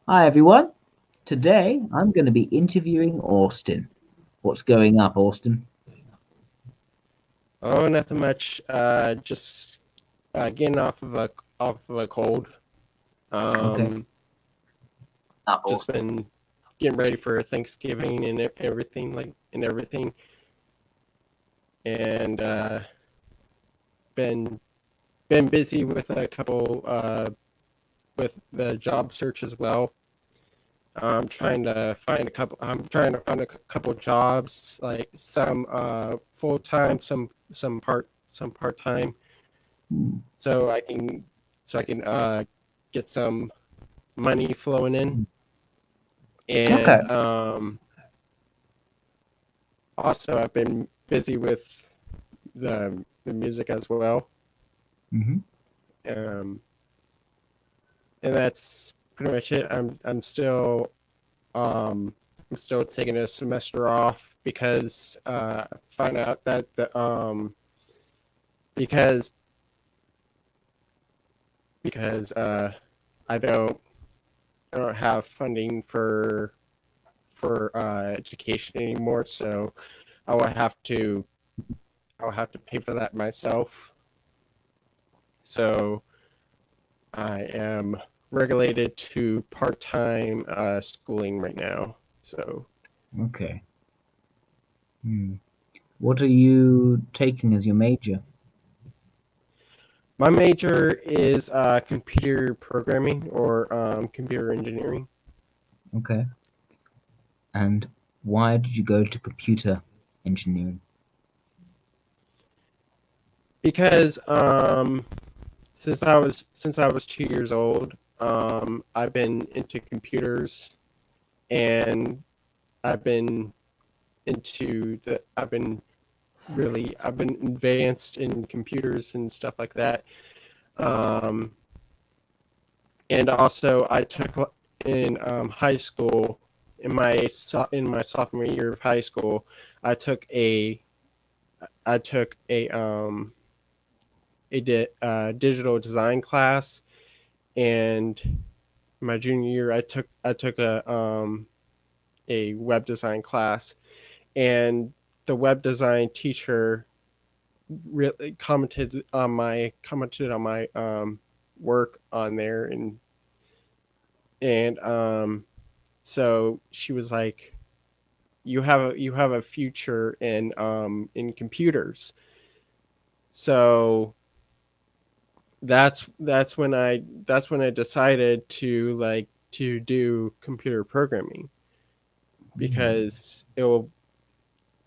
Hi everyone. Today I'm going to be interviewing Austin. What's going up, Austin? Oh, nothing much. Just getting off of a cold. Okay. Um, Up, just Austin. been getting ready for Thanksgiving and everything, and been been busy with a couple with the job search as well. I'm trying to find a couple jobs, like some full time, some part time, Hmm. so I can get some money flowing in. Okay. And also, I've been busy with the music as well. Hmm. Um, and that's pretty much it. Um, I'm still taking a semester off because I find out that the because because I don't I don't have funding for education anymore, so I will have to I'll have to pay for that myself. So I am regulated to part-time schooling right now. So Okay. Hmm. What are you taking as your major? my major is computer programming or computer engineering Okay. And why did you go to computer engineering? because since I was 2 years old, I've been into computers, and I've been I've been advanced in computers and stuff like that. Um, and also I took in high school in my sophomore year of high school. I took a I took a digital design class, and my junior year I took a web design class, and the web design teacher really commented on my work on there, and so she was like, you have a future in computers. So that's when I decided to do computer programming, Hmm. because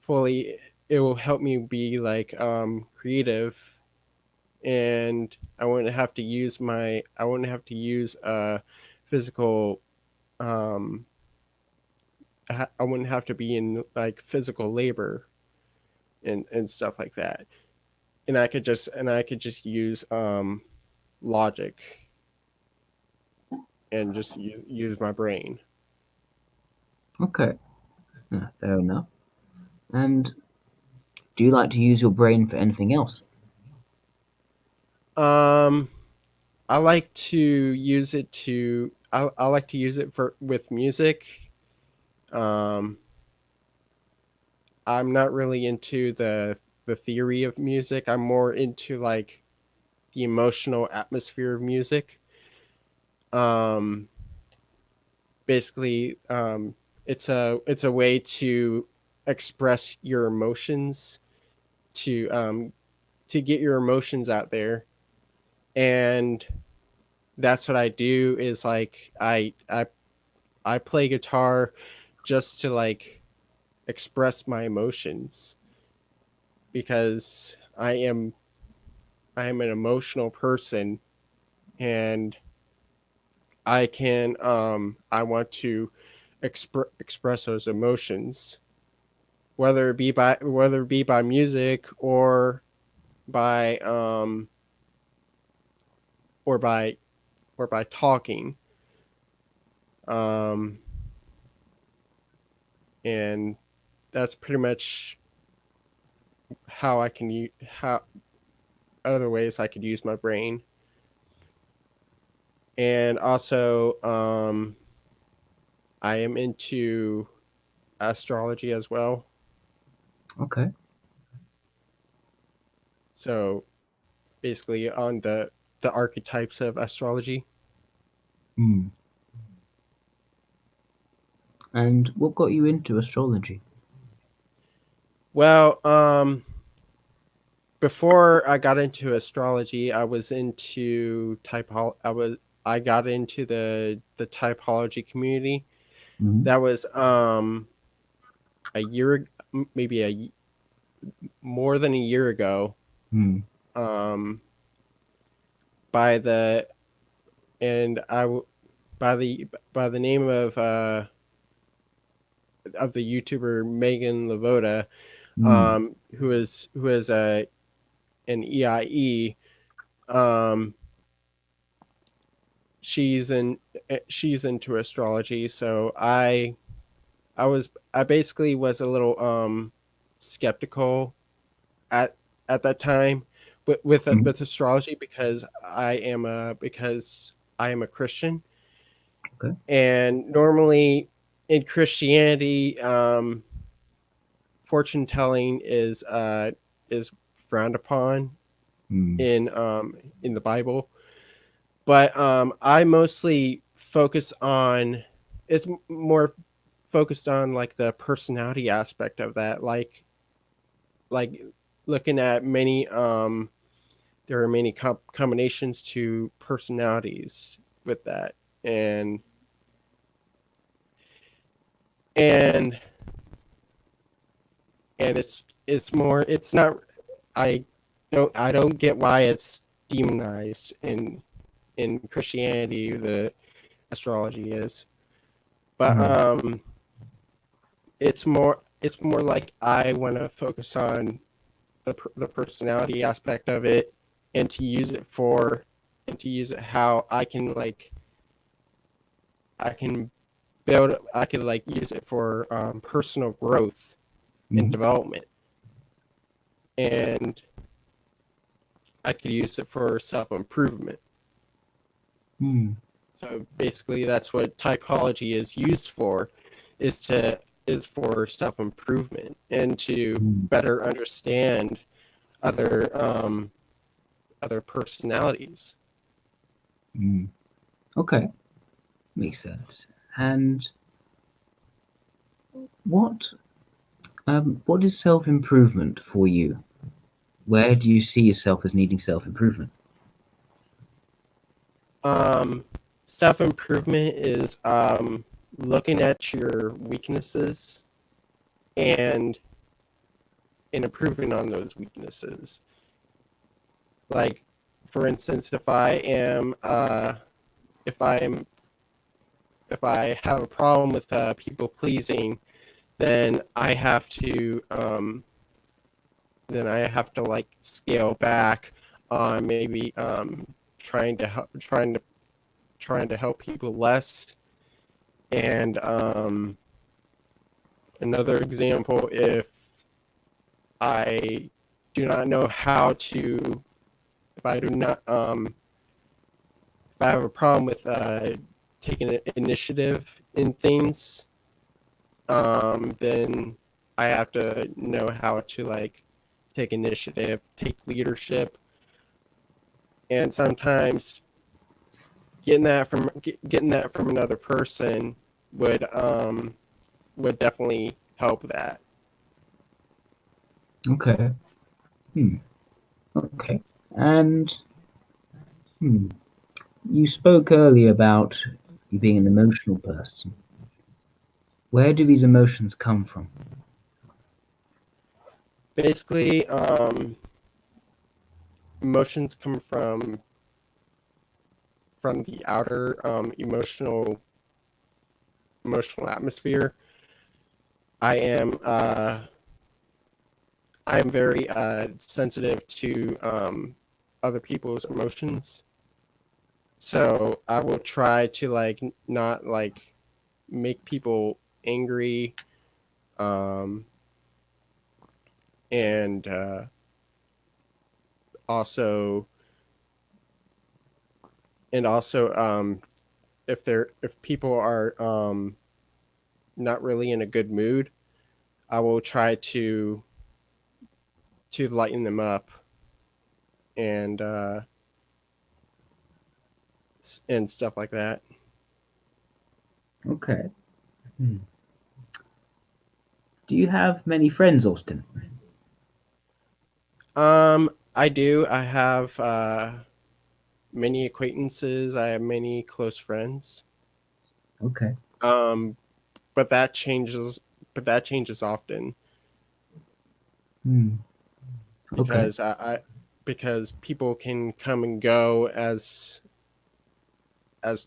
fully it will help me be creative, and I wouldn't have to use physical um I wouldn't have to be in like physical labor and stuff like that. And I could just use logic and just use my brain. Okay. Yeah, fair enough. And do you like to use your brain for anything else? Um I like to I like to use it for with music. Um I'm not really into the theory of music. I'm more into like the emotional atmosphere of music. Um Basically, it's a way to express your emotions, to to get your emotions out there. And that's what I do, is like I play guitar just to like express my emotions, because I am an emotional person, and I want to express those emotions, whether it be by music by or by or by talking. Um and that's pretty much how I can use how other ways I could use my brain. And also, I am into astrology as well. Okay. So basically on the archetypes of astrology. Hmm. And what got you into astrology? Well, before I got into astrology, I was into I got into the typology community. Hmm. That was a year, maybe more than a year ago. Hmm. Um, by the and I w- by the name of the YouTuber Megan Lavoda, Hmm. who is an EIE. Um, she's in she's into astrology, so I basically was a little skeptical at that time Hmm. with astrology because I am a Christian, Okay. and normally in Christianity, fortune telling is frowned upon Hmm. in the Bible. But I mostly focus on it's more focused on like the personality aspect of that, like looking at many there are many combinations to personalities with that, and and it's more it's not I I don't get why it's demonized in Christianity, the astrology is, but Hmm. it's more like I want to focus on the personality aspect of it, and to use it for and to use it how I can I could like use it for personal growth and Hmm. development, and I could use it for self improvement. Hmm. So basically, that's what typology is used for, is to is for self improvement and to Hmm. better understand other other personalities. Hmm. Okay. Makes sense. And what what is self-improvement for you? Where do you see yourself as needing self-improvement? Um, Self improvement is looking at your weaknesses and improving on those weaknesses. Like, for instance, if I am if I have a problem with people pleasing, then I have to like scale back on maybe trying to help people less. And another example, I do not know how to if I do not if I have a problem with taking initiative in things, then I have to know how to like take initiative, take leadership, and sometimes getting that from another person would definitely help that. Okay. Hmm. Okay. And hmm, you spoke earlier about you being an emotional person. Where do these emotions come from? Basically, emotions come from the outer emotional atmosphere. I am I am very sensitive to other people's emotions, so I will try to like not like make people angry, um, and also also if people are not really in a good mood, I will try to lighten them up and and stuff like that. Okay. Hmm. Do you have many friends, Austin? I do. I have many acquaintances. I have many close friends. Okay. Um, but that changes. But that changes often Hmm. Okay. because because people can come and go as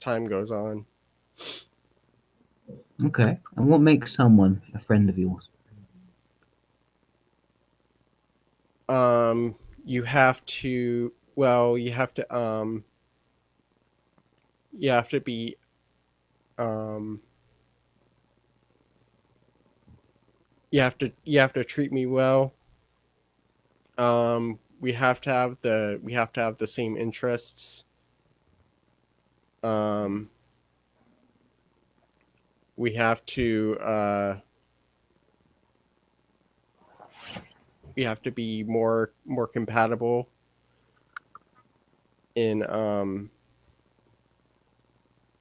time goes on. Okay. And what makes someone a friend of yours? Um, you have to. Well, you have to be um you have to treat me well. We have to have the same interests. Um, we have to we have to be more compatible in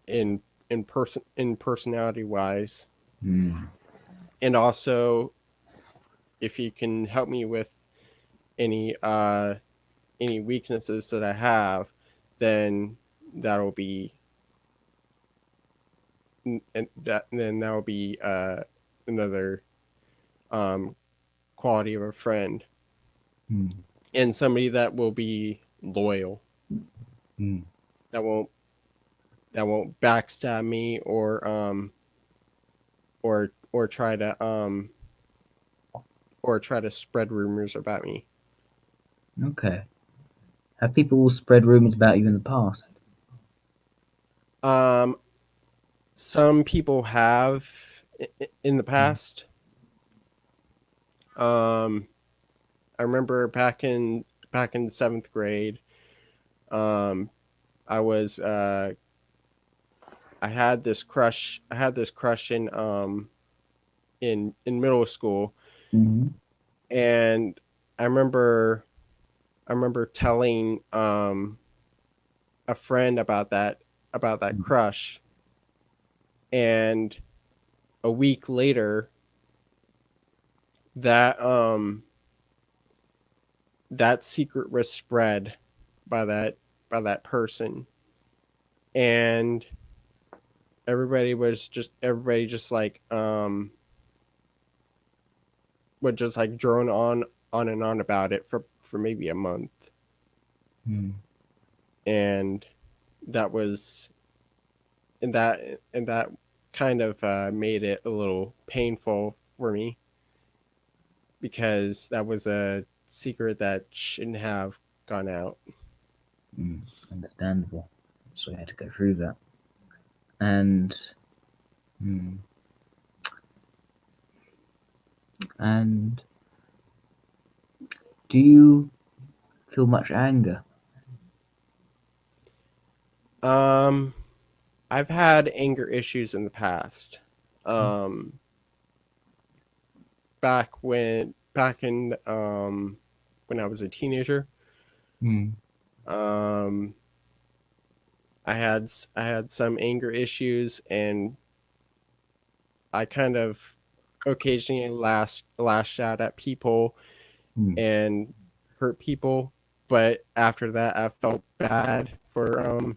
in in personality wise, Hmm. and also if you can help me with any any weaknesses that I have, then that'll be that'll be another um, quality of a friend Hmm. and somebody that will be loyal, Hmm. that won't backstab me or try to spread rumors about me. Okay. Have people spread rumors about you in the past? Um, some people have in the Hmm. past. Um, I remember back in seventh grade. Um, I was I had this crush. I had this crush in middle school, Hmm. and I remember I remember telling a friend about that crush, and a week later, that that secret was spread by that person, and everybody just like would just like drone on and on about it for maybe a month, Hmm. and that was and that kind of made it a little painful for me because that was a secret that shouldn't have gone out. Hmm. Understandable. So you had to go through that. And hmm. And do you feel much anger? Um, I've had anger issues in the past. Um, back in when I was a teenager, Hmm. um, I had some anger issues, and I kind of occasionally lashed out at people Hmm. and hurt people. But after that, I felt bad for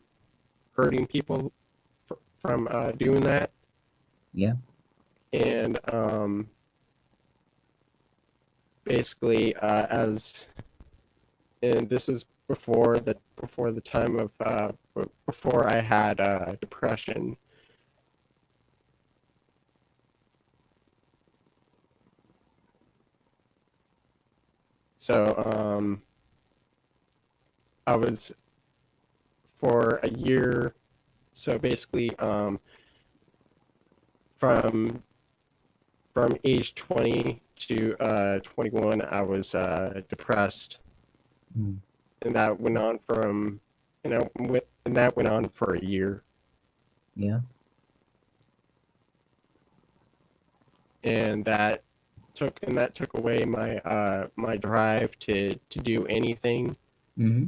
hurting people from doing that, Yeah. and basically as and this was before the time of before I had depression. So I was for a year. So basically, from age 20 to 21, I was depressed, Hmm. and that went on and that went on for a year. Yeah. and that took away my my drive to do anything, Mm-hmm.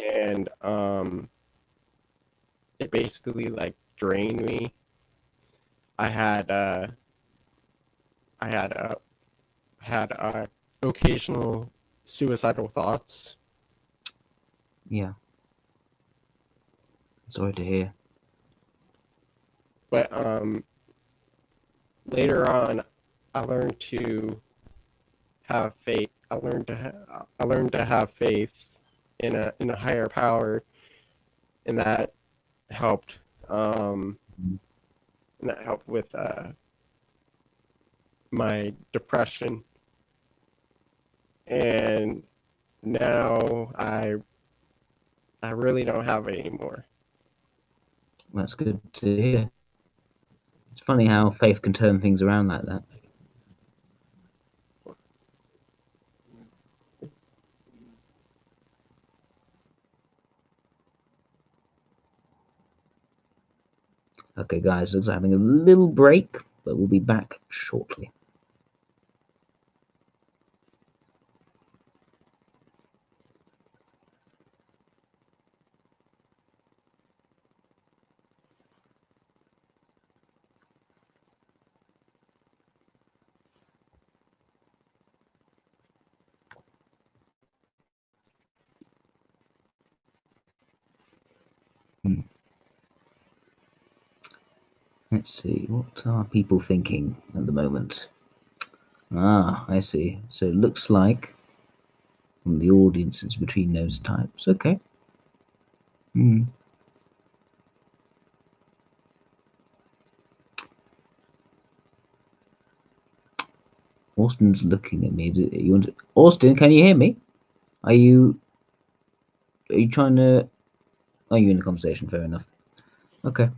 and it basically like drained me. I had I had occasional suicidal thoughts. Yeah. Sorry to hear. But later on, I learned to have faith. I learned to have faith in a higher power, and that helped. Mm. And that helped with my depression. And now I really don't have it anymore. That's good to hear. It's funny how faith can turn things around like that. Okay, guys, looks like having a little break, but we'll be back shortly. Hmm. Let's see, what are people thinking at the moment? Ah, I see. So it looks like from the audience it's between those types. Okay. Hmm. Austin's looking at me. Austin, can you hear me? Are you trying to? Are you in the conversation? Fair enough. Okay.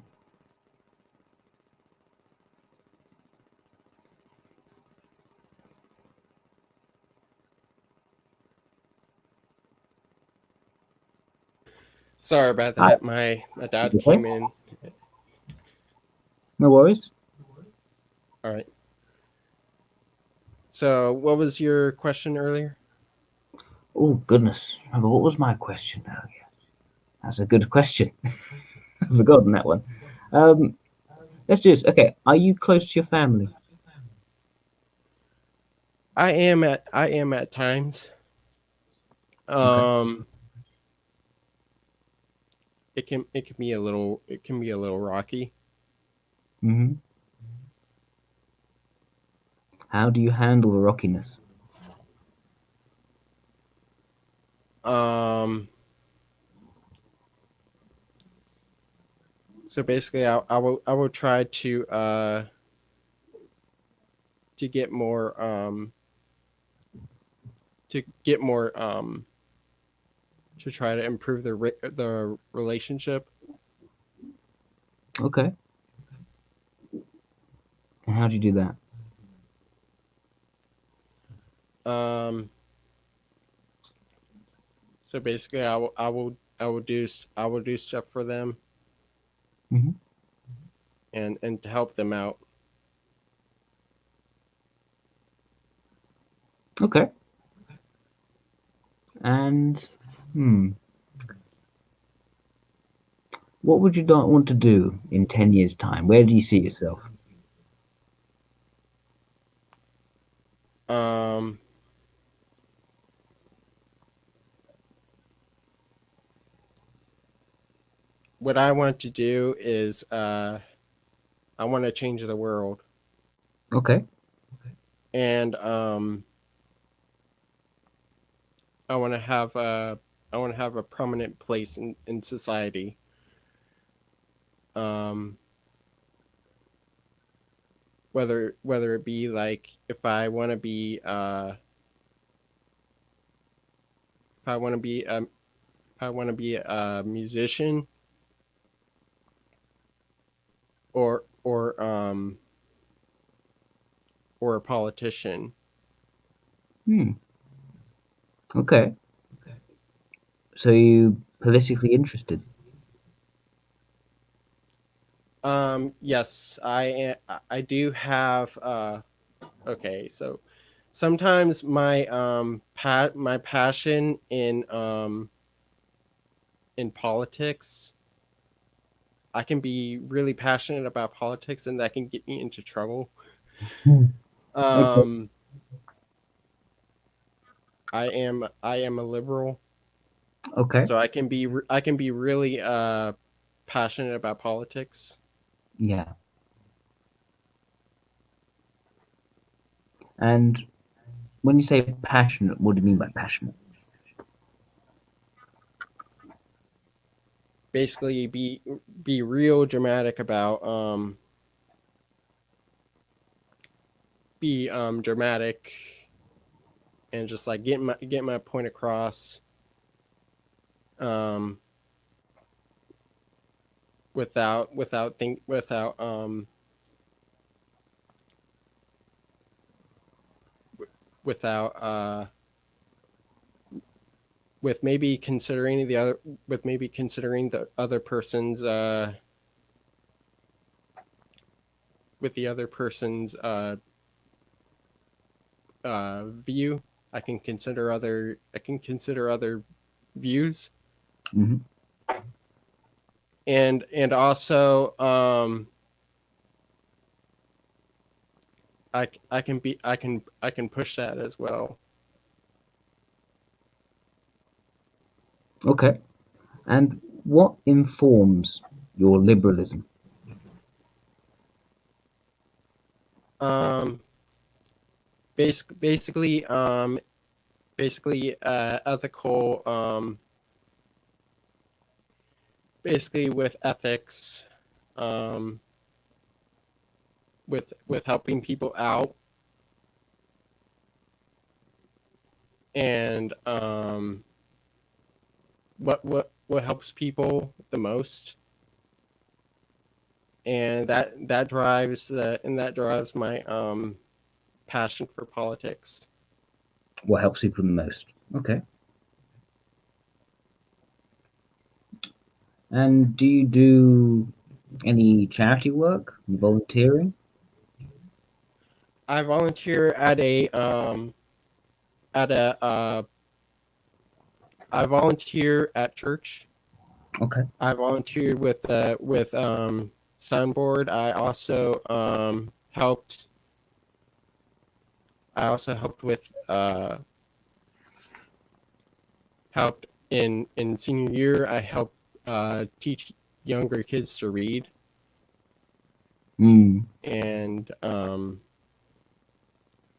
Sorry about I, that. My dad okay. came in. No worries. All right. So, what was your question earlier? Oh goodness. What was my question earlier? That's a good question. I've forgotten that one. Um, let's do this. Okay. Are you close to your family? I am at times. Okay. Um, it can be a little rocky. Hmm. How do you handle the rockiness? Um, so basically, I will try to get more to get more to try to improve the relationship. Okay. And how do you do that? Um, so basically, I will do stuff for them Hmm. and to help them out. Okay. And what would you not want to do in 10 years' time? Where do you see yourself? Um, what I want to do is I want to change the world, Okay. and I want to have I want to have a prominent place in society. Um, whether it be like if I want to be if I want to be a musician or or a politician. Hmm. Okay. So you politically interested? Yes, I do have. Okay, so sometimes my passion in politics, I can be really passionate about politics, and that can get me into trouble. Hmm. Okay. Um, I am a liberal, Okay. so I can be really passionate about politics. Yeah. And when you say passionate, what do you mean by passionate? Basically, be real dramatic about be dramatic and just like get my point across um without without with maybe considering the other with maybe considering the other person's with the other person's view. I can consider other views, Hmm. and also I can push that as well. Okay. And what informs your liberalism? Um, basically basically ethical basically with ethics, um, with helping people out, and what helps people the most, and that drives my passion for politics. What helps people the most? Okay. And do you do any charity work, volunteering? I volunteer at a I volunteer at church. Okay. I volunteered with Sunboard. I also helped with helped in senior year. I helped teach younger kids to read, Mm. and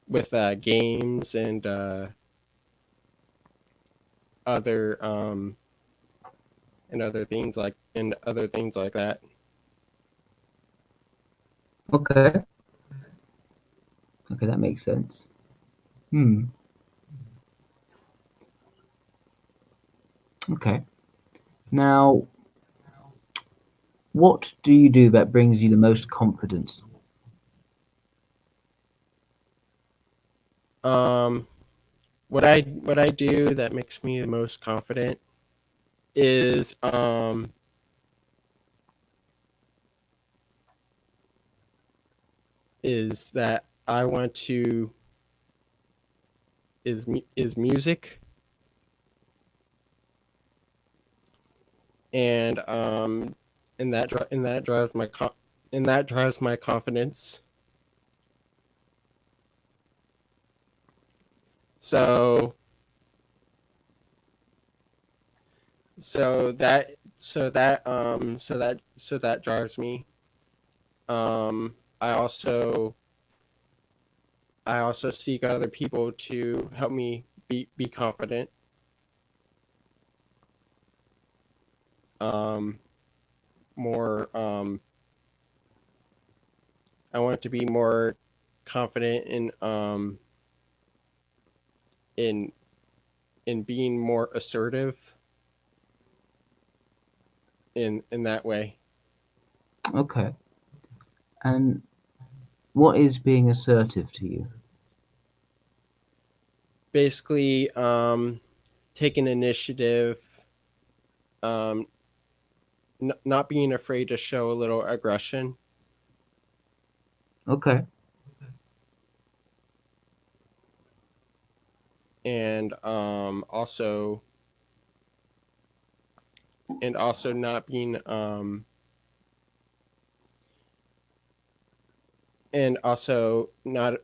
with games other um, and other things like that. Okay. Okay, that makes sense. Hmm. Okay. Now, what do you do that brings you the most confidence? Um, what I do that makes me the most confident is that I want to is music, and and that drives and that drives my confidence. So so that drives me. I also seek other people to help me be confident. Um, more I want to be more confident in in being more assertive in that way. Okay. And what is being assertive to you? Basically, take an initiative, um, not being afraid to show a little aggression, Okay. and also not being and also not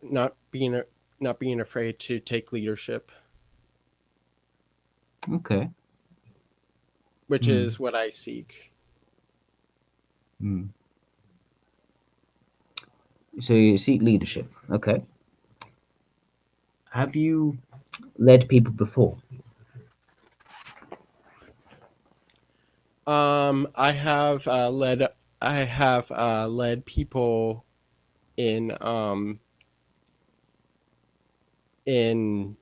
being afraid to take leadership, Okay. which Hmm. is what I seek. Hmm. So you seek leadership. Okay. Have you led people before? I have led people in in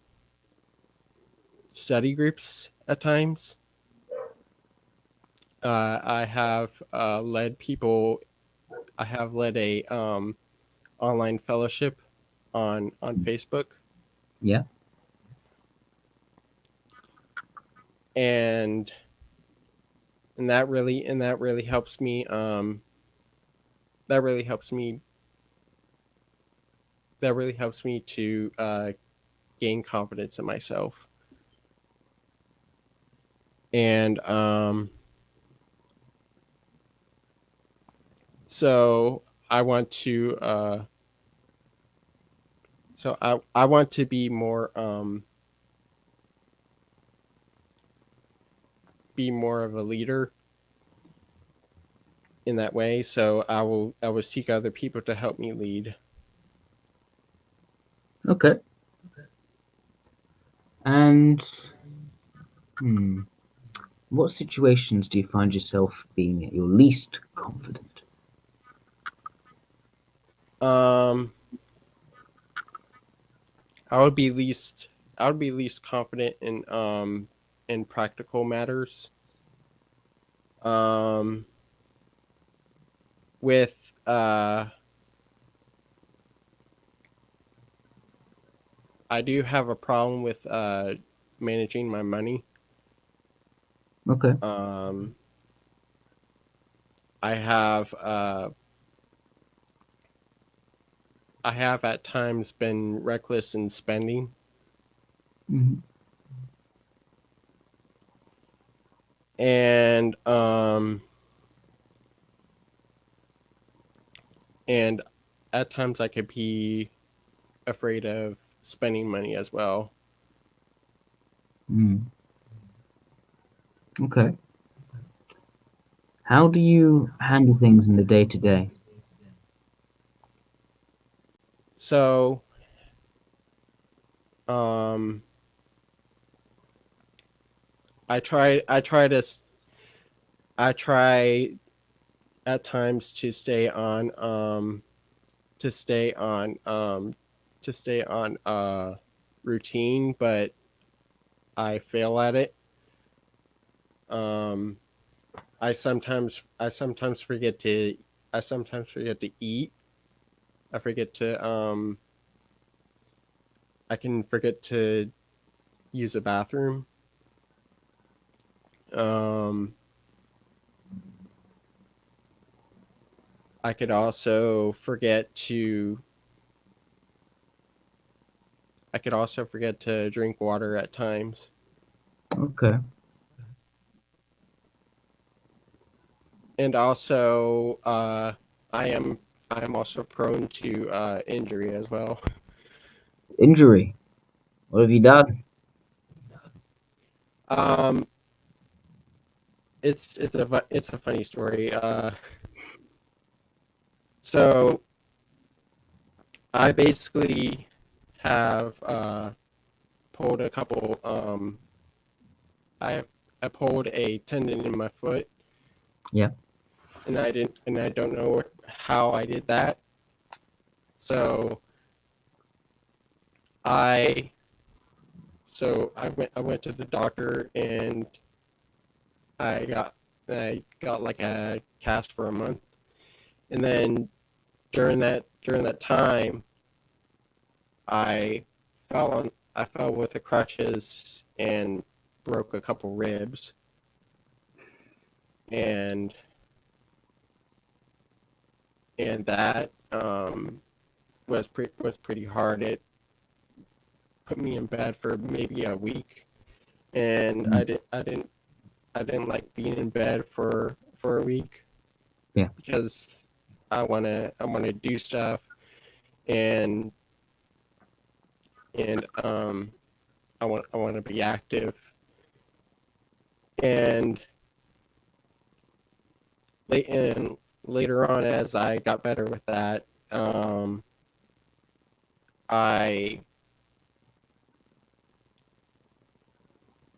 study groups at times. I have led people. I have led a online fellowship on Facebook, Yeah. and that really helps me. That really helps me. That really helps me to gain confidence in myself. And so I want to. I want to be more of a leader in that way. So I will seek other people to help me lead. Okay. And hmm, what situations do you find yourself being at your least confident? Um, I would be least I would be least confident in practical matters. Um, with I do have a problem with managing my money. Okay. Um, I have I have at times been reckless in spending, Hmm. and and at times I could be afraid of spending money as well. Mm. Okay. How do you handle things in the day to day? So um, I try I try at times to stay on to stay on to stay on routine, but I fail at it. Um, I sometimes forget to eat. I forget to I can forget to use a bathroom. Um, I could also forget to drink water at times. Okay. And also I am I am also prone to injury as well. Injury. What have you done? Um, it's a funny story. So I basically have pulled a couple. I have I pulled a tendon in my foot, Yeah. and I don't know how I did that. So I I went to the doctor, and I got I got like a cast for a month, and then during that time I fell with the crutches and broke a couple ribs. and that was pretty hard. It put me in bed for maybe a week, and Mm. I didn't like being in bed for a week Yeah. because I wanna do stuff, and and I want to be active. And and later on, as I got better with that, I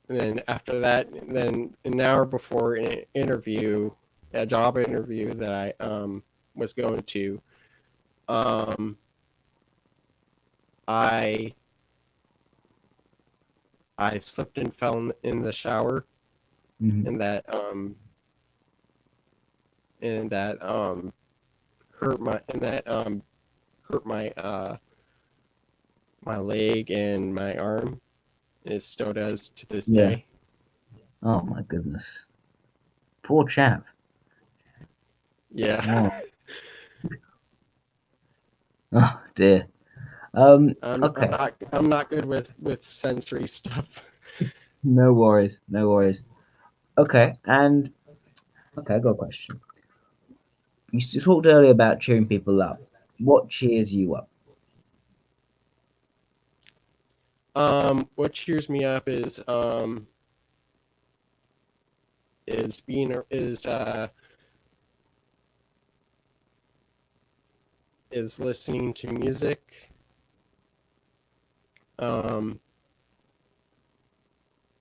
and then after that, then an hour before an interview, a job interview that I was going to, um, I I slipped and fell in the shower, Hmm. and that hurt my and that hurt my leg and my arm. And it still does to this Yeah. day. Oh my goodness. Poor chap. Yeah. Oh, oh dear. Okay. I'm not good with sensory stuff. No worries. No worries. Okay. And okay, I got a question. You talked earlier about cheering people up. What cheers you up? What cheers me up is being is listening to music, um,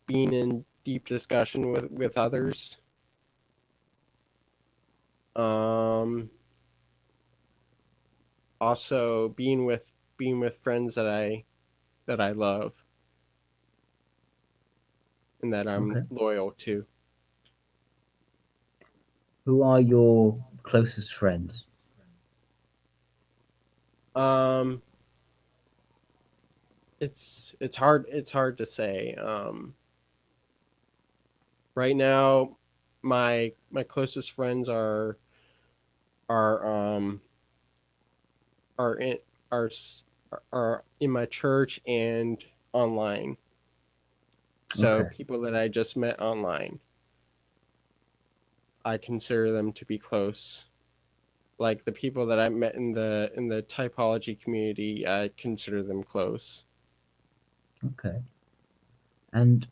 being in deep discussion with others, um, also being with friends that I love and that I'm Okay. loyal to. Who are your closest friends? Um, it's hard to say. Right now, my closest friends are are in are are in my church and online. So Okay. people that I just met online, I consider them to be close. Like the people that I met in the typology community, I consider them close. Okay. And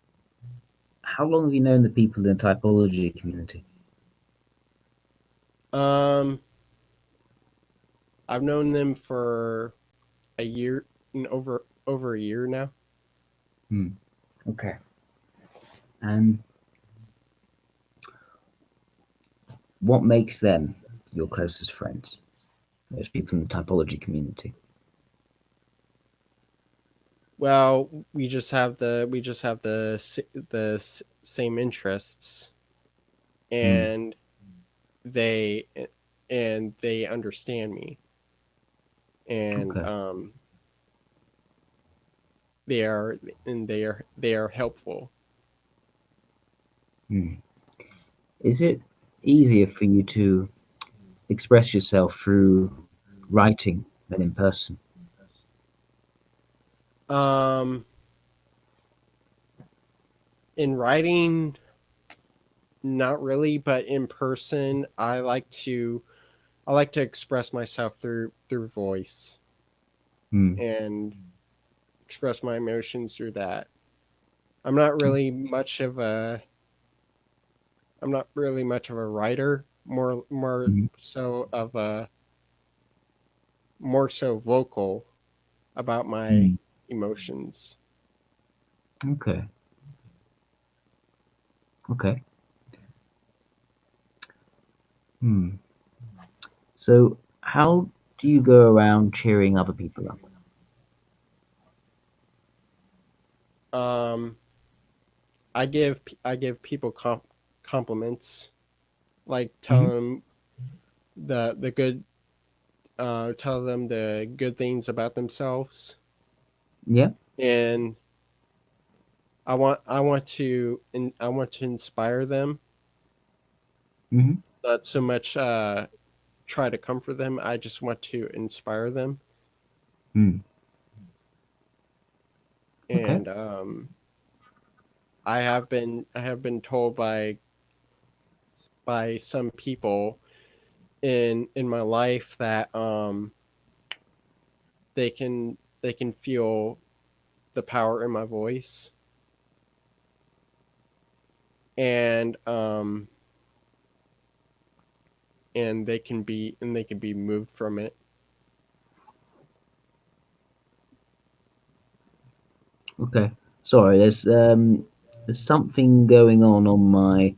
how long have you known the people in the typology community? Um, I've known them for a year and over a year now. Hmm. Okay. And what makes them your closest friends? Those people in the typology community. Well, we just have same interests, Hmm. and they they understand me, and Okay. they are they are helpful. Hmm. Is it easier for you to express yourself through writing than in person? Um, in writing, not really, but in person, I like to express myself through voice Hmm. and express my emotions through that. I'm not really much of a I'm not really much of a writer. Mhm. More so vocal about my Hmm. emotions. Okay. Okay. Hmm. So, how do you go around cheering other people up? Um, I give people compliments, like Hmm. tell them the good tell them the good things about themselves, Yeah. and I want to inspire them Hmm. Not so much try to comfort them. I just want to inspire them. Mm. Okay. And I have been told by some people in my life that they can feel the power in my voice, and they can be moved from it. Okay. Sorry, there's something going on my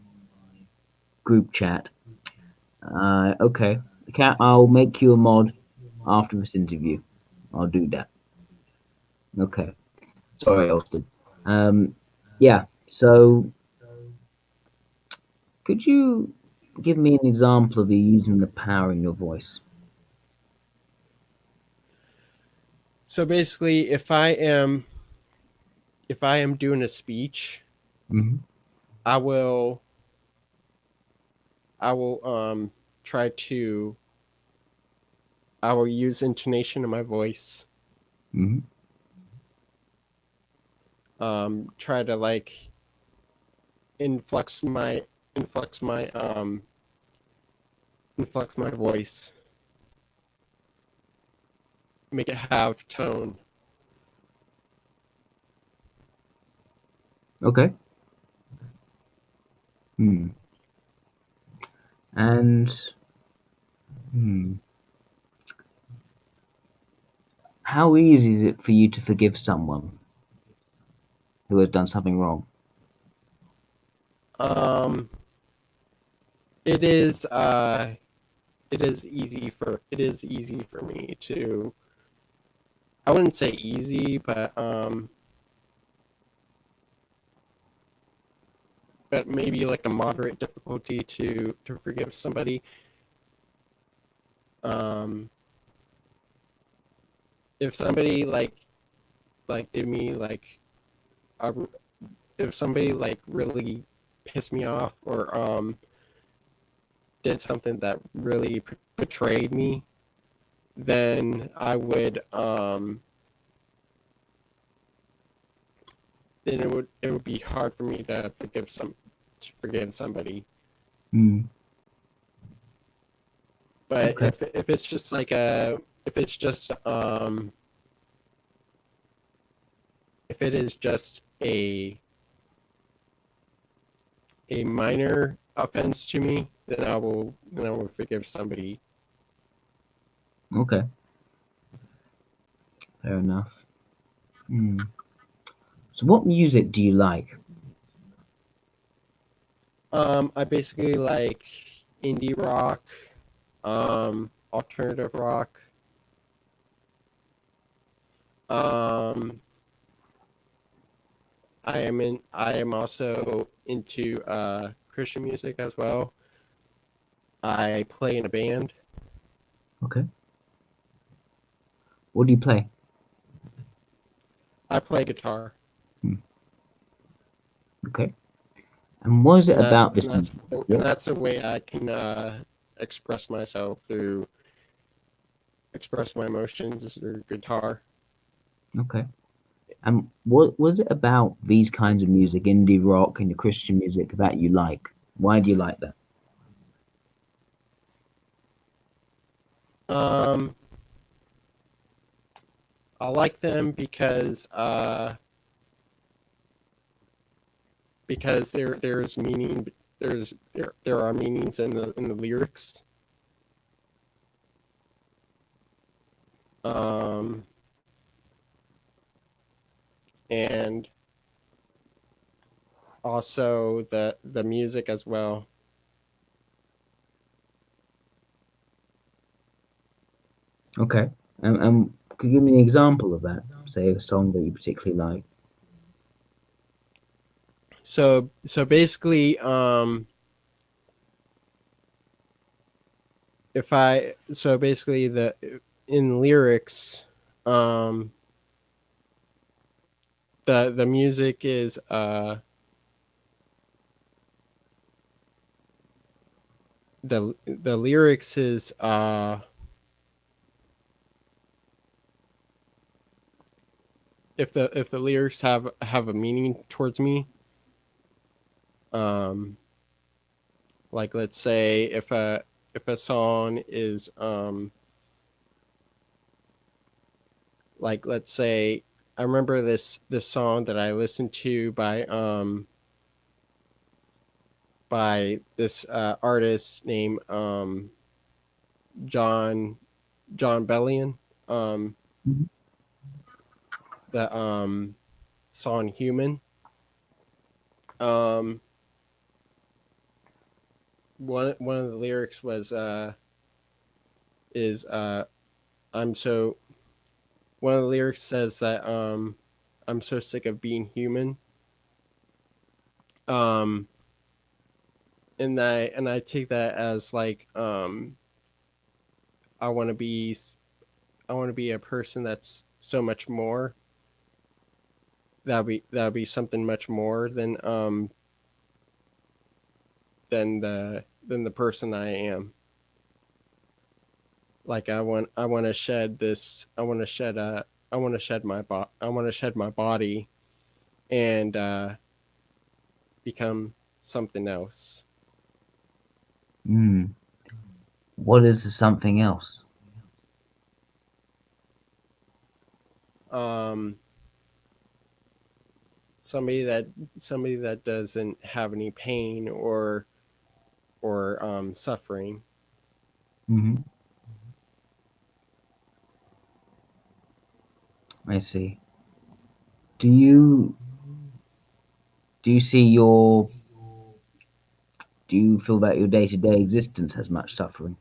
group chat. Okay. Cat, I'll make you a mod after this interview. I'll do that. Okay. Sorry, Austin. Um, yeah. So, could you give me an example of you using the power in your voice? So basically, if I am doing a speech, Hmm. I will I will try to I will use intonation in my voice. Hmm. Try to like influx my influx my influx my voice, make it have tone. Okay. Hmm. And hmm, how easy is it for you to forgive someone who has done something wrong? Um, it is it is easy for me to, I wouldn't say easy, but maybe like a moderate difficulty to forgive somebody. Um, if somebody like did me like a, if somebody like really pissed me off, or did something that really betrayed me, then it would be hard for me to forgive somebody. Hmm. But Okay. if it's just like a if it's just if it is just a minor offense to me, then I will forgive somebody. Okay. Fair enough. Hmm. So, what music do you like? I basically like indie rock, alternative rock. Um, I am also into Christian music as well. I play in a band. Okay. What do you play? I play guitar, Hmm. Okay. And what is it and that's about and this that's music? and Yep. that's a way I can express myself through express my emotions through guitar. Okay. And what was it about these kinds of music, indie rock and the Christian music, that you like? Why do you like that? Um, I like them because there's meaning, there are meanings in the lyrics. Um, and also the music as well. Okay. And could you give me an example of that? Say a song that you particularly like. So basically, if I so basically the in lyrics, um, the music is the lyrics is if the lyrics have a meaning towards me, um like let's say if a song is like let's say I remember this song that I listened to by this artist named John Bellion, um Mhm. the song Human. um one of the lyrics was is I'm so one of the lyrics says that I'm so sick of being human. um and I take that as like I want to be I want to be a person that's so much more. That'll be something much more than the person I am. Like I want to shed this. I want to shed I want to shed my body and become something else. Mm. What is the something else? Um, somebody that doesn't have any pain or suffering. Hmm. I see. Do you do you see your do you feel that your day-to-day existence has much suffering?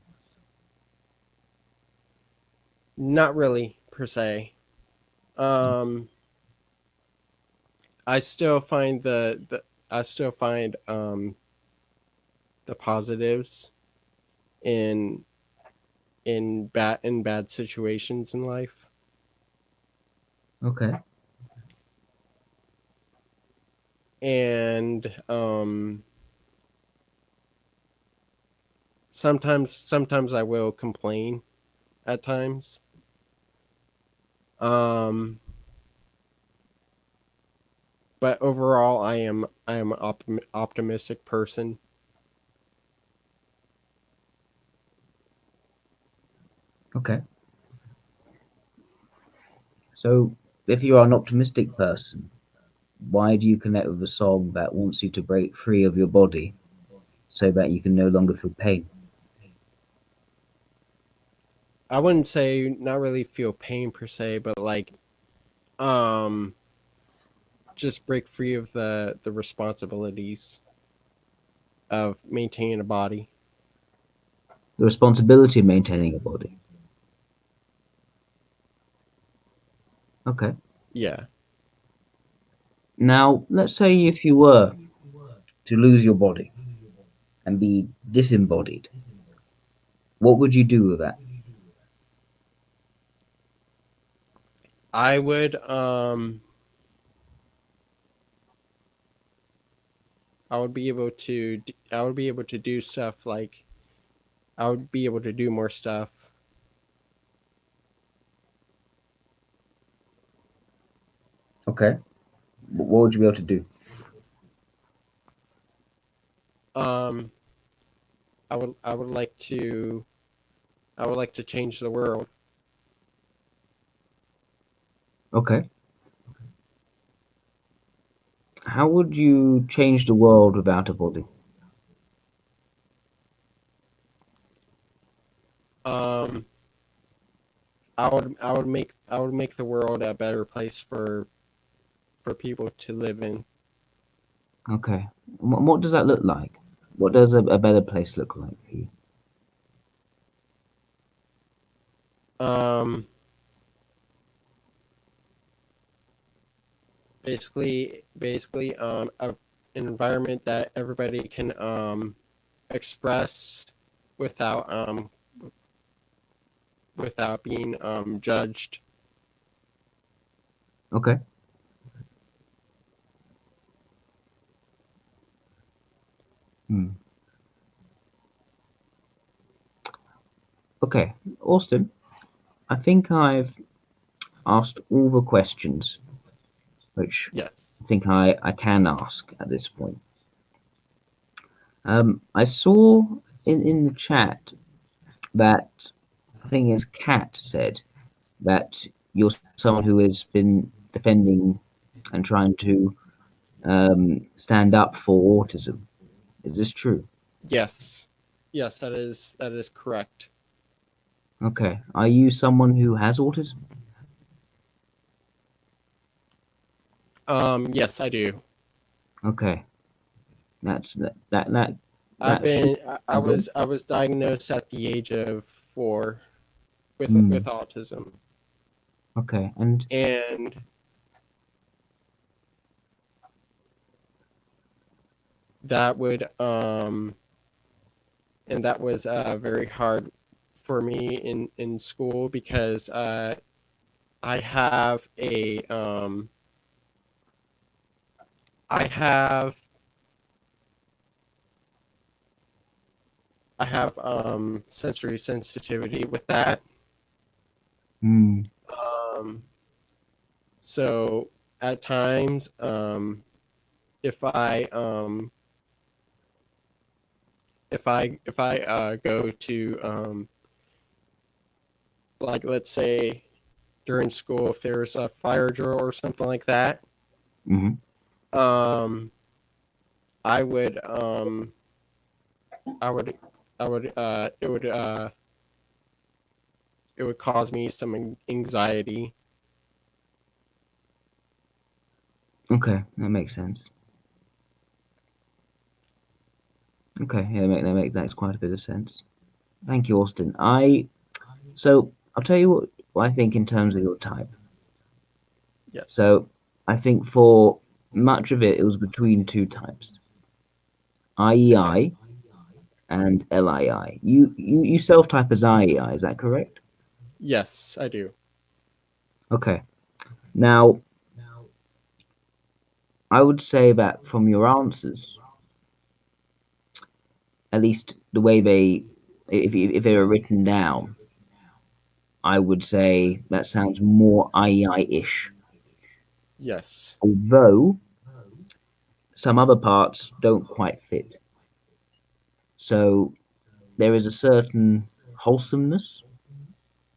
Not really per se. Um, I still find I still find the positives in in bad situations in life. Okay. And sometimes I will complain at times. Um, but overall, I am an optimistic person. Okay. So, if you are an optimistic person, why do you connect with a song that wants you to break free of your body so that you can no longer feel pain? I wouldn't say not really feel pain per se, but like um just break free of the responsibilities of maintaining a body. The responsibility of maintaining a body. Okay. Yeah. Now, let's say if you were to lose your body and be disembodied, what would you do with that? I would I would be able to I would be able to do stuff like I would be able to do more stuff. Okay. What would you be able to do? Um I would like to I would like to change the world. Okay. How would you change the world without a body? Um I would make the world a better place for people to live in. Okay. What does that look like? What does a better place look like for you? Um basically an environment that everybody can express without without being judged. Okay. Hmm. Okay, Austin, I think I've asked all the questions which Yes. I think I can ask at this point. I saw in the chat that I think his cat said that you're someone who has been defending and trying to stand up for autism. Is this true? Yes. Yes, that is correct. Okay. Are you someone who has autism? Yes, I do. Okay. That's that I've that should been I be good. was I was diagnosed at the age of 4 with Hmm. autism. Okay. And And that would and that was very hard for me in school because I have a I have I have sensory sensitivity with that. hmm. Um, so at times, if I go to like let's say during school if there's a fire drill or something like that, Hmm. um, I would I would I would it would cause me some anxiety. Okay, that makes sense. Okay, yeah, that makes quite a bit of sense. Thank you, Austin. So I'll tell you what I think in terms of your type. Yes. So I think for much of it, it was between two types, Okay. IEI and LII. You self-type as IEI, is that correct? Yes, I do. Okay. Now, I would say that from your answers, at least the way if they were written down, I would say that sounds more IEI-ish. Yes. Although some other parts don't quite fit. So there is a certain wholesomeness,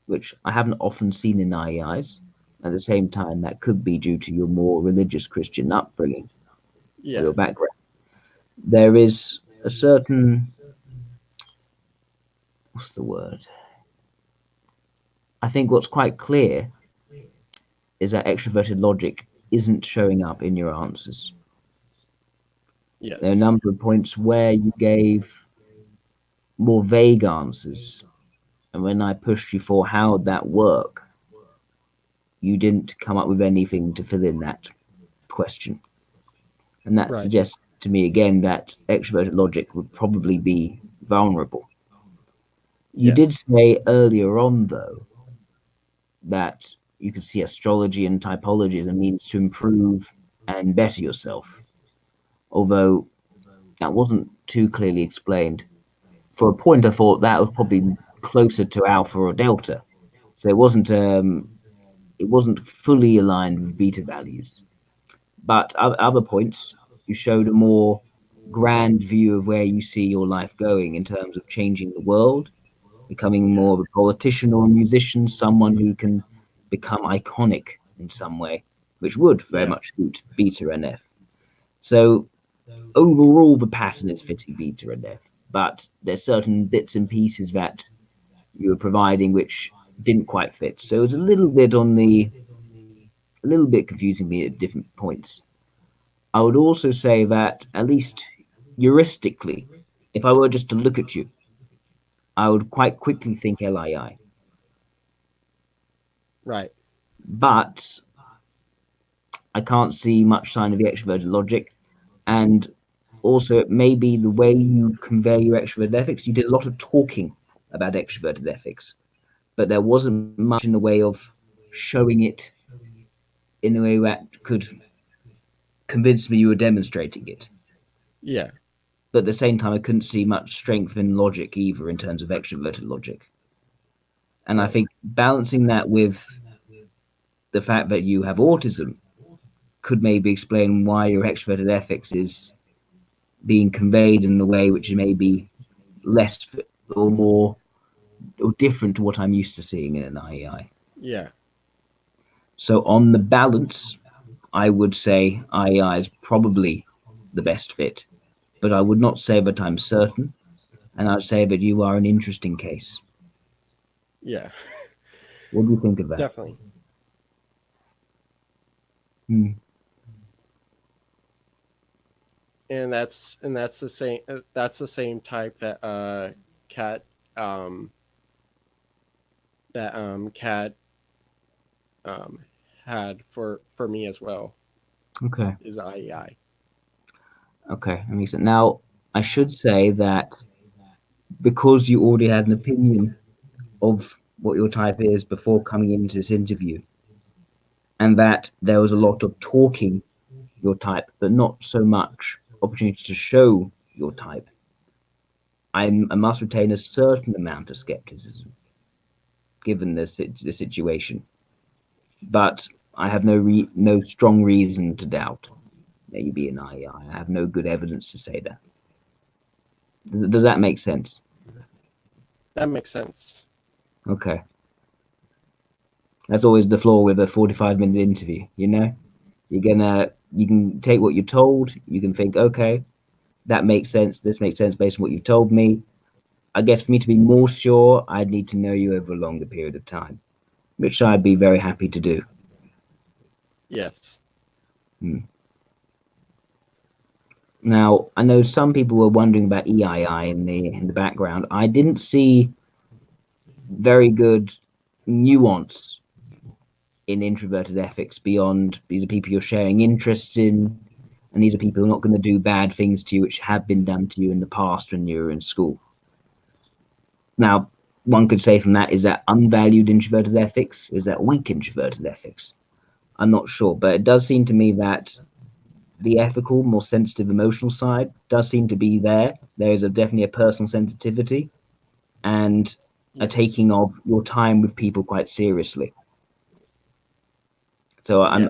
which I haven't often seen in IEIs. At the same time, that could be due to your more religious Christian upbringing or Yeah. your background. There is a certain, what's the word? I think what's quite clear is that extroverted logic isn't showing up in your answers. There are a Yes. number of points where you gave more vague answers, and when I pushed you for how would that work, you didn't come up with anything to fill in that question. And that Right. suggests to me again that extroverted logic would probably be vulnerable. You Yeah. did say earlier on, though, that you could see astrology and typology as a means to improve and better yourself, although that wasn't too clearly explained. For a point, I thought that was probably closer to alpha or delta, so it wasn't fully aligned with beta values. But other points, you showed a more grand view of where you see your life going in terms of changing the world, becoming Yeah. more of a politician or a musician, someone who can become iconic in some way, which would very Yeah. much suit beta and F. So overall, the pattern is fitting beta and F, but there's certain bits and pieces that you were providing which didn't quite fit. So it was a little bit confusing me at different points. I would also say that at least heuristically, if I were just to look at you, I would quite quickly think LII. Right. But I can't see much sign of the extroverted logic. And also, it may be the way you convey your extroverted ethics. You did a lot of talking about extroverted ethics, but there wasn't much in the way of showing it in a way that could convince me you were demonstrating it. Yeah. But at the same time, I couldn't see much strength in logic either in terms of extroverted logic. And I Right. think balancing that with the fact that you have autism could maybe explain why your extroverted ethics is being conveyed in a way which may be less or more or different to what I'm used to seeing in an IEI. Yeah. So on the balance, I would say IEI is probably the best fit, but I would not say that I'm certain, and I'd say that you are an interesting case. Yeah. What do you think of that? Definitely. Hmm. And that's the same. That's the same type that cat um cat um had for me as well Okay. is IEI. Okay. That makes sense. Now, I should say that because you already had an opinion of what your type is before coming into this interview, and that there was a lot of talking your type, but not so much opportunity to show your type, I must retain a certain amount of skepticism given the situation. But I have no strong reason to doubt that you be an IEI. I have no good evidence to say that. Does that make sense? That makes sense. Okay. That's always the flaw with a 45-minute interview, you know? You can take what you're told, you can think, okay, that makes sense, this makes sense based on what you've told me. I guess for me to be more sure, I'd need to know you over a longer period of time, which I'd be very happy to do. Yes. Hmm. Now, I know some people were wondering about EII in the background. I didn't see very good nuance in introverted ethics beyond these are people you're sharing interests in, and these are people who are not going to do bad things to you, which have been done to you in the past when you were in school. Now, one could say from that, is that unvalued introverted ethics? Is that weak introverted ethics? I'm not sure, but it does seem to me that the ethical, more sensitive, emotional side does seem to be there. There is definitely a personal sensitivity and a Yeah. taking of your time with people quite seriously. So Yeah.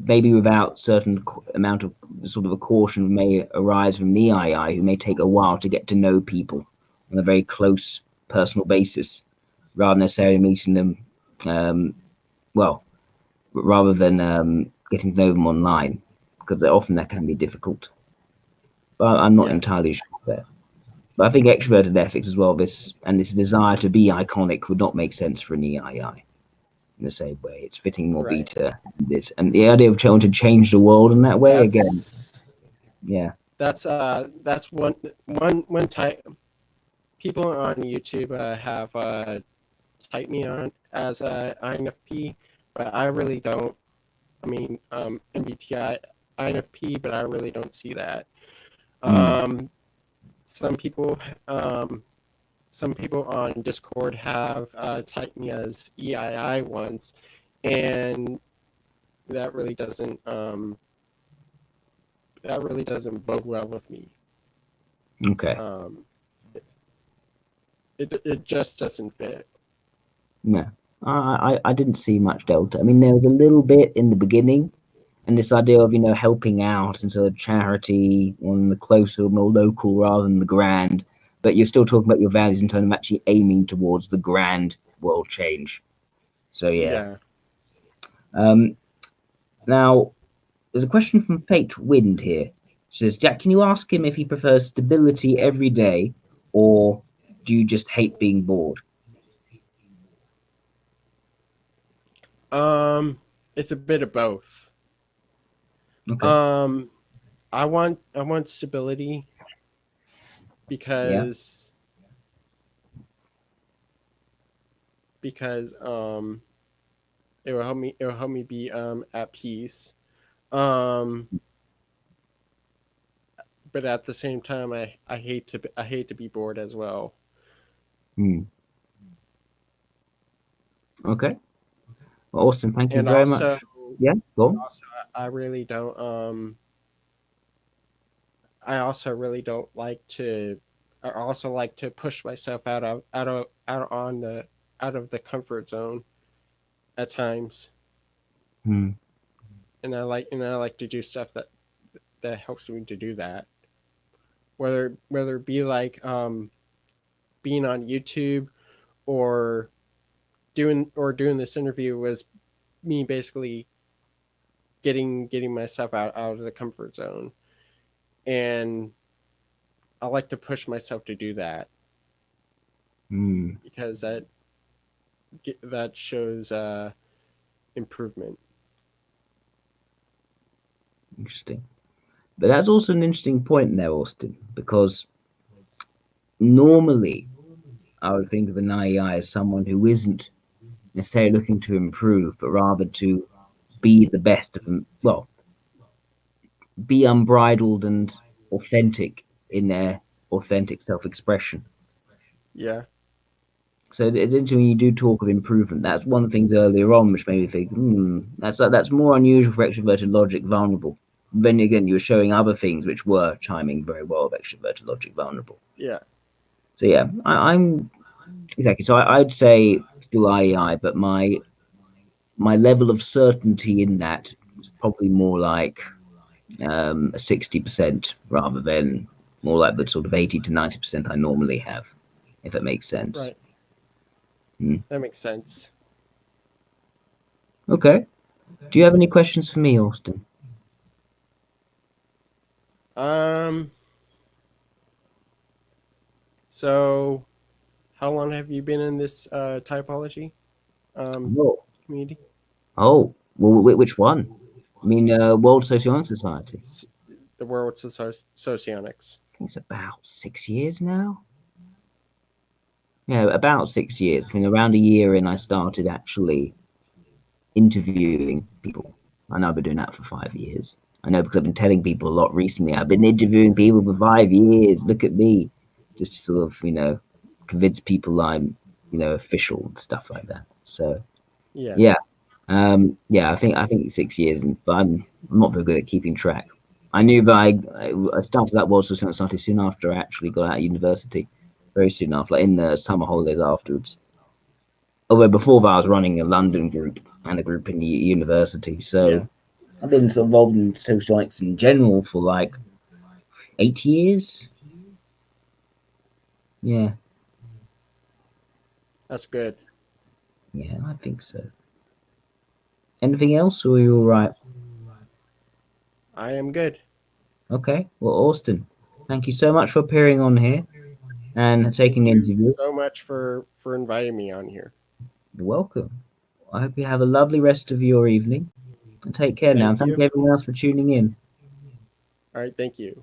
maybe without certain amount of sort of a caution may arise from the II who may take a while to get to know people on a very close personal basis, rather than necessarily meeting them, um, well, rather than getting to know them online, because often that can be difficult. But I'm not Yeah. entirely sure there. But I think extroverted ethics as well, this desire to be iconic would not make sense for an EII in the same way. It's fitting more Right. beta this and the idea of trying to change the world in that way again. That's Yeah. that's one type. People on YouTube have typed me on as a INFP, but I really don't. I mean, MBTI INFP, but I really don't see that. Mm. Um, some people, um, some people on Discord have typed me as EII once, and that really doesn't bode well with me. Okay. Um, it just doesn't fit. No. I didn't see much delta. I mean, there was a little bit in the beginning, and this idea of helping out and sort of charity on the closer, more local rather than the grand. But you're still talking about your values in terms of actually aiming towards the grand world change. So yeah. Yeah. Um, Now, there's a question from Fate Wind here. She says, Jack, can you ask him if he prefers stability every day or do you just hate being bored? Um, it's a bit of both. Okay. Um, I want stability Yeah. because because it will help me be at peace. Um, but at the same time, I hate to be bored as well. Hmm. Okay. Well, Austin, thank you And very also, much. Yeah, go on. also I really don't I also really don't like to. I also like to push myself out out of the comfort zone at times, Hmm. and I like to do stuff that helps me to do that. Whether it be like being on YouTube or doing this interview was me basically getting myself out of the comfort zone, and I like to push myself to do that Hmm. because that shows improvement. Interesting. But that's also an interesting point there, Austin, because normally I would think of an IEI as someone who isn't necessarily looking to improve, but rather to be the best of them. Well, be unbridled and authentic in their authentic self-expression. Yeah, So it's interesting when you do talk of improvement. That's one of the things earlier on which made me think, that's more unusual for extroverted logic vulnerable. Then again, you were showing other things which were chiming very well with extroverted logic vulnerable. yeah, So yeah, I'm exactly. So I'd say still IEI, but my level of certainty in that is probably more like a 60% rather than more like the sort of 80 to 90% I normally have, if it makes sense. right. Hmm. That makes sense. Okay. Do you have any questions for me, Austin? Um, so how long have you been in this typology Oh, community? oh, well, which one? I mean, World Sociological Society. S- the World Socionics. I think it's about 6 years now. Yeah, about 6 years. I think around a year in, I started actually interviewing people. I know I've been doing that for 5 years. I know because I've been telling people a lot recently. I've been interviewing people for 5 years. Look at me, just to sort of convince people I'm official and stuff like that. So Yeah, yeah, yeah. I think 6 years, but I'm not very good at keeping track. I knew, but I started that was started soon after I actually got out of university, very soon after, like in the summer holidays afterwards. Although before that, I was running a London group and a group in the university. yeah, So I've been sort of involved in socialites in general for like 8 years. Yeah, that's good. yeah, I think so. Anything else, or are you all right? I am good. Okay. Well, Austin, thank you so much for appearing on here and Thank taking the you interview. so much for inviting me on here. You're welcome. I hope you have a lovely rest of your evening and take care now. Thank And thank you. you everyone else for tuning in. All right, thank you.